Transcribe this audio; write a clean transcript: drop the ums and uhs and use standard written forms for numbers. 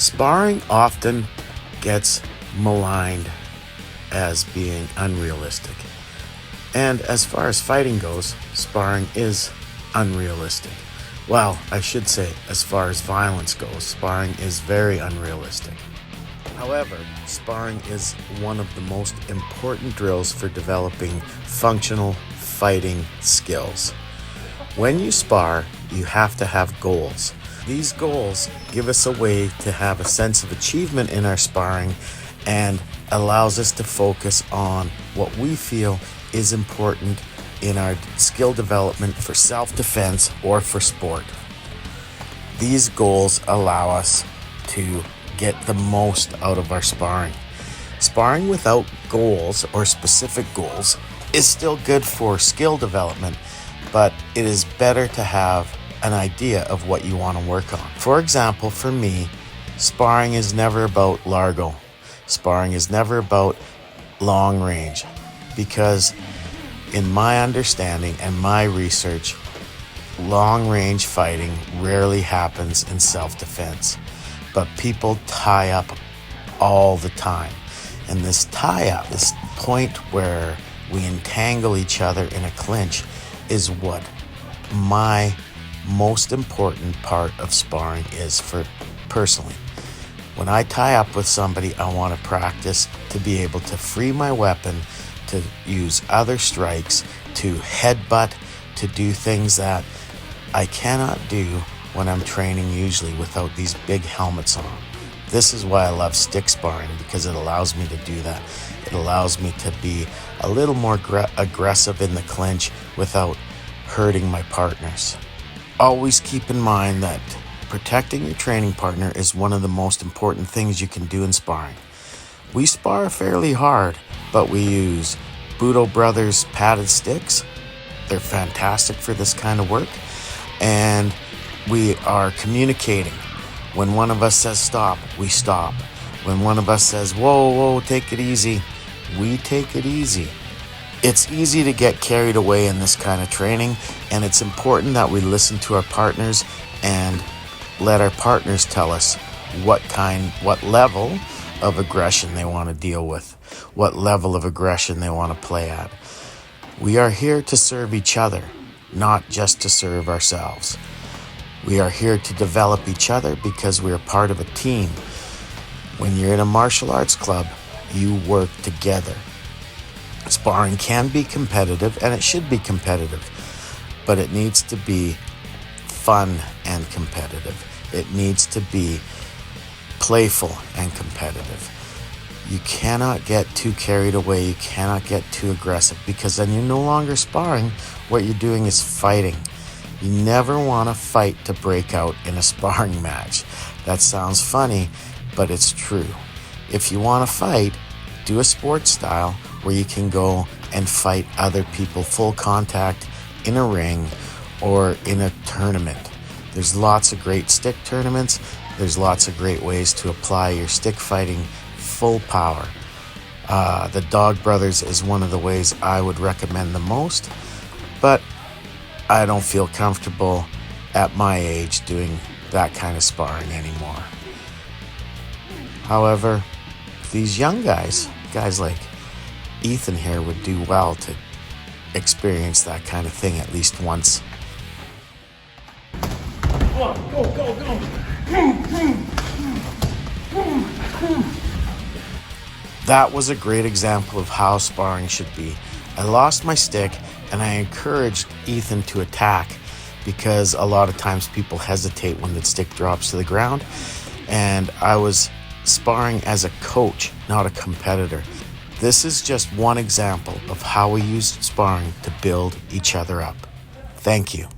Sparring often gets maligned as being unrealistic. And as far as fighting goes, sparring is unrealistic. Well, I should say, as far as violence goes, sparring is very unrealistic. However, sparring is one of the most important drills for developing functional fighting skills. When you spar, you have to have goals. These goals give us a way to have a sense of achievement in our sparring and allows us to focus on what we feel is important in our skill development for self-defense or for sport. These goals allow us to get the most out of our sparring. Sparring without goals or specific goals is still good for skill development, but it is better to have an idea of what you want to work on. For example, for me, sparring is never about Largo. Sparring is never about long range, because in my understanding and my research, long range fighting rarely happens in self-defense, but people tie up all the time. And this tie up, this point where we entangle each other in a clinch, is what my most important part of sparring is for personally. When I tie up with somebody, I want to practice to be able to free my weapon, to use other strikes, to headbutt, to do things that I cannot do when I'm training usually without these big helmets on. This is why I love stick sparring, because it allows me to do that. It allows me to be a little more aggressive in the clinch without hurting my partners. Always keep in mind that protecting your training partner is one of the most important things you can do in sparring. We spar fairly hard, but we use Budo Brothers padded sticks. They're fantastic for this kind of work. And we are communicating. When one of us says stop, we stop. When one of us says, whoa, take it easy, we take it easy. It's easy to get carried away in this kind of training, and it's important that we listen to our partners and let our partners tell us what level of aggression they want to deal with, what level of aggression they want to play at. We are here to serve each other, not just to serve ourselves. We are here to develop each other because we are part of a team. When you're in a martial arts club, you work together. Sparring can be competitive, and it should be competitive, but it needs to be fun and competitive. It needs to be playful and competitive. You cannot get too carried away. You cannot get too aggressive, because then you're no longer sparring. What you're doing is fighting. You never want to fight to break out in a sparring match. That sounds funny, but it's true. If you want to fight, do a sports style where you can go and fight other people full contact in a ring or in a tournament. There's lots of great stick tournaments. There's lots of great ways to apply your stick fighting full power. The Dog Brothers is one of the ways I would recommend the most, but I don't feel comfortable at my age doing that kind of sparring anymore. However, these young guys like Ethan here, would do well to experience that kind of thing at least once. Go. That was a great example of how sparring should be. I lost my stick, and I encouraged Ethan to attack, because a lot of times people hesitate when the stick drops to the ground, and I was sparring as a coach, not a competitor. This is just one example of how we use sparring to build each other up. Thank you.